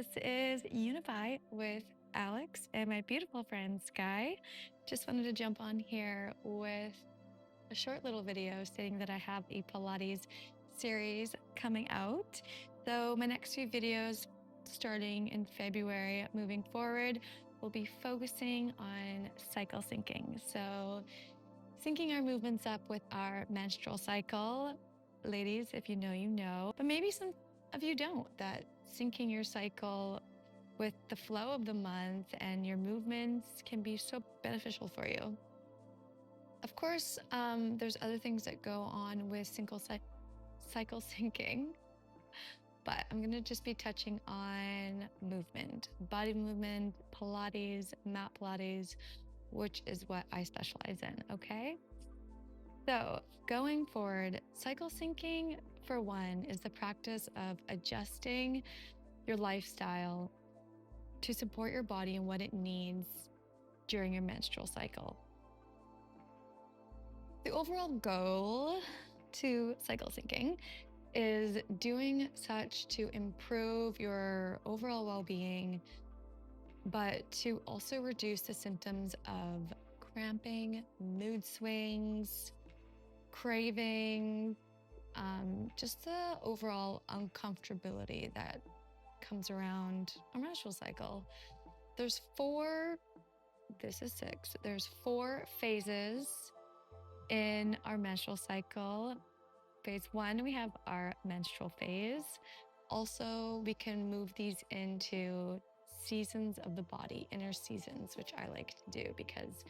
This is Unify with Alex and my beautiful friend Sky. Just wanted to jump on here with a short little video stating that I have a Pilates series coming out. So my next few videos starting in February moving forward will be focusing on cycle syncing. So syncing our movements up with our menstrual cycle. Ladies, if you know, you know, but maybe some of you don't, that syncing your cycle with the flow of the month and your movements can be so beneficial for you. Of course, there's other things that go on with cycle syncing, but I'm going to just be touching on movement, body movement, Pilates, mat Pilates, which is what I specialize in, okay? So going forward, cycle syncing, for one, is the practice of adjusting your lifestyle to support your body and what it needs during your menstrual cycle. The overall goal to cycle syncing is doing such to improve your overall well-being, but to also reduce the symptoms of cramping, mood swings, craving, just the overall uncomfortability that comes around a menstrual cycle. There's four phases in our menstrual cycle. Phase one, we have our menstrual phase. Also, we can move these into seasons of the body, inner seasons, which I like to do because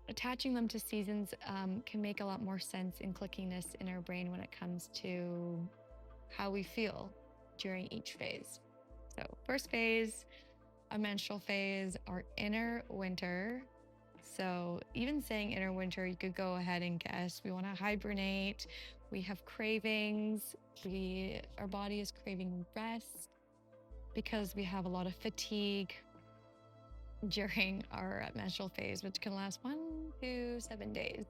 attaching them to seasons can make a lot more sense in clickiness in our brain when it comes to how we feel during each phase. So first phase, our menstrual phase, our inner winter. So even saying inner winter, you could go ahead and guess. We want to hibernate. We have cravings. Our body is craving rest because we have a lot of fatigue during our menstrual phase, which can last 1 to 7 days,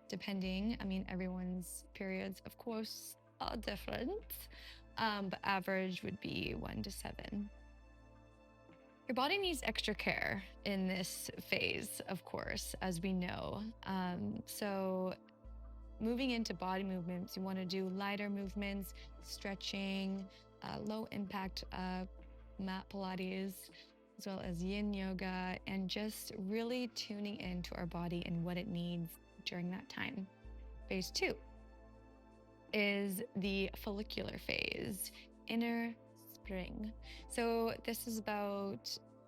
depending. I mean, everyone's periods, of course, are different, but average would be 1 to 7. Your body needs extra care in this phase, of course, as we know. So moving into body movements, you want to do lighter movements, stretching, low impact mat Pilates, as well as yin yoga, and just really tuning into our body and what it needs during that time. Phase two is the follicular phase, inner spring. So this is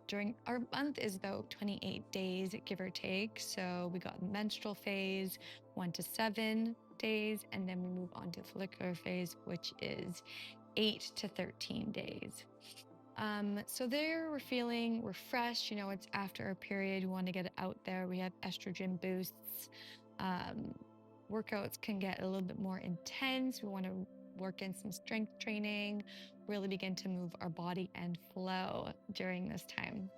during our month is about 28 days, give or take. So we got menstrual phase, 1 to 7 days, and then we move on to follicular phase, which is 8 to 13 days. So there we're feeling refreshed, it's after our period, we want to get it out there. We have estrogen boosts. Workouts can get a little bit more intense. We want to work in some strength training, really begin to move our body and flow during this time.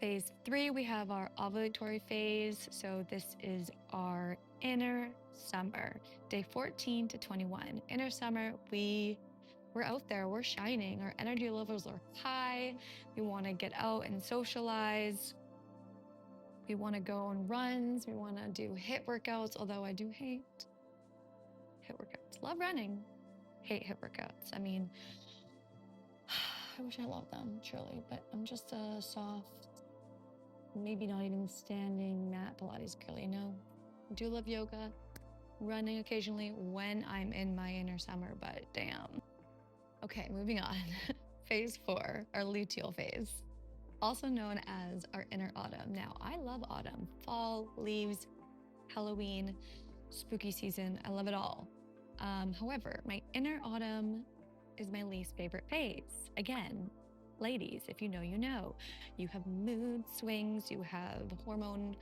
Phase three, we have our ovulatory phase. So this is our inner summer, day 14 to 21. Inner summer, we're out there, we're shining, our energy levels are high. We want to get out and socialize. We want to go on runs. We want to do HIIT workouts, although I do hate HIIT workouts. Love running, hate HIIT workouts. I mean, I wish I loved them, truly, but I'm just a soft, maybe not even standing mat Pilates girl, I do love yoga, running occasionally when I'm in my inner summer, but damn. Okay, moving on. Phase four, our luteal phase, also known as our inner autumn. Now, I love autumn, fall, leaves, Halloween, spooky season. I love it all. However, my inner autumn is my least favorite phase. Again, ladies, if you know, you know. You have mood swings, you have hormone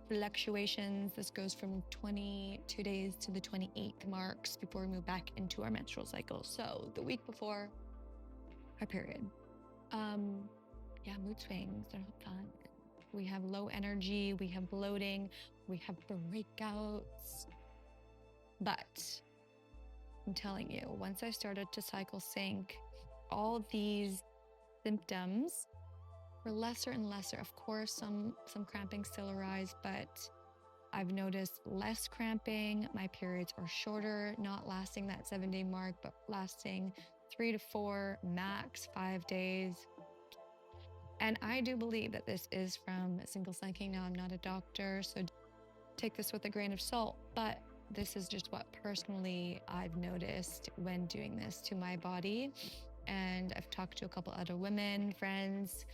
fluctuations. This goes from 22 days to the 28th marks before we move back into our menstrual cycle. So the week before our period. Mood swings, they're not fun. We have low energy, we have bloating, we have breakouts. But I'm telling you, once I started to cycle sync, all these symptoms were lesser and lesser. Of course, some cramping still arise, but I've noticed less cramping. My periods are shorter, not lasting that 7-day mark, but lasting 3 to 4, max 5 days. And I do believe that this is from single cycling. Now, I'm not a doctor, so take this with a grain of salt, but this is just what personally I've noticed when doing this to my body. And I've talked to a couple other women, friends,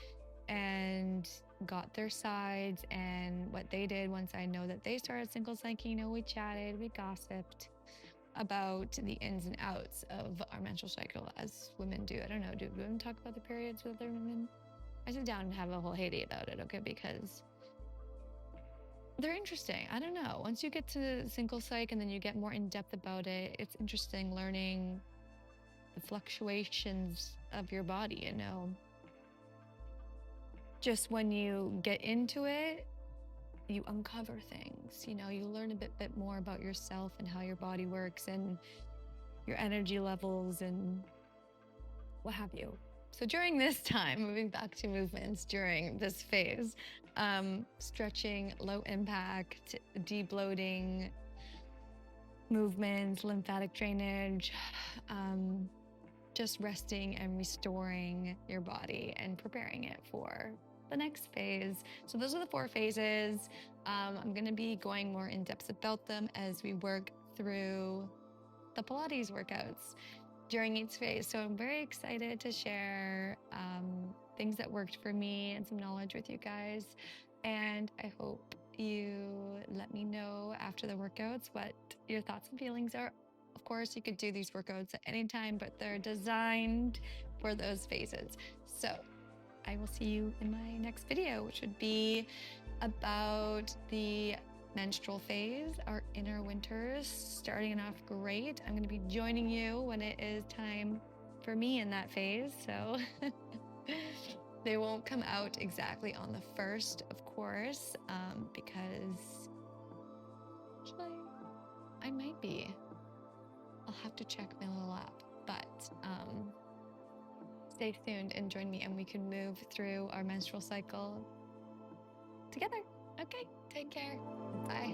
and got their sides and what they did once I know that they started single cycling. You know, we chatted, we gossiped about the ins and outs of our menstrual cycle as women do. I don't know, do women talk about the periods with other women? I sit down and have a whole heyday about it, okay? Because they're interesting. I don't know. Once you get to single psych and then you get more in depth about it, it's interesting learning the fluctuations of your body, you know. Just when you get into it, you uncover things, you know, you learn a bit more about yourself and how your body works and your energy levels and what have you. So during this time, moving back to movements during this phase, stretching, low impact, debloating movements, lymphatic drainage, just resting and restoring your body and preparing it for the next phase. So those are the 4 phases. I'm going to be going more in depth about them as we work through the Pilates workouts during each phase. So I'm very excited to share things that worked for me and some knowledge with you guys. And I hope you let me know after the workouts what your thoughts and feelings are. Of course, you could do these workouts at any time, but they're designed for those phases. So I will see you in my next video, which would be about the menstrual phase, our inner winters, starting off great. I'm going to be joining you when it is time for me in that phase. So they won't come out exactly on the 1st, of course, because actually, I might be. I'll have to check my little app, but stay tuned and join me and we can move through our menstrual cycle together. Okay, take care. Bye.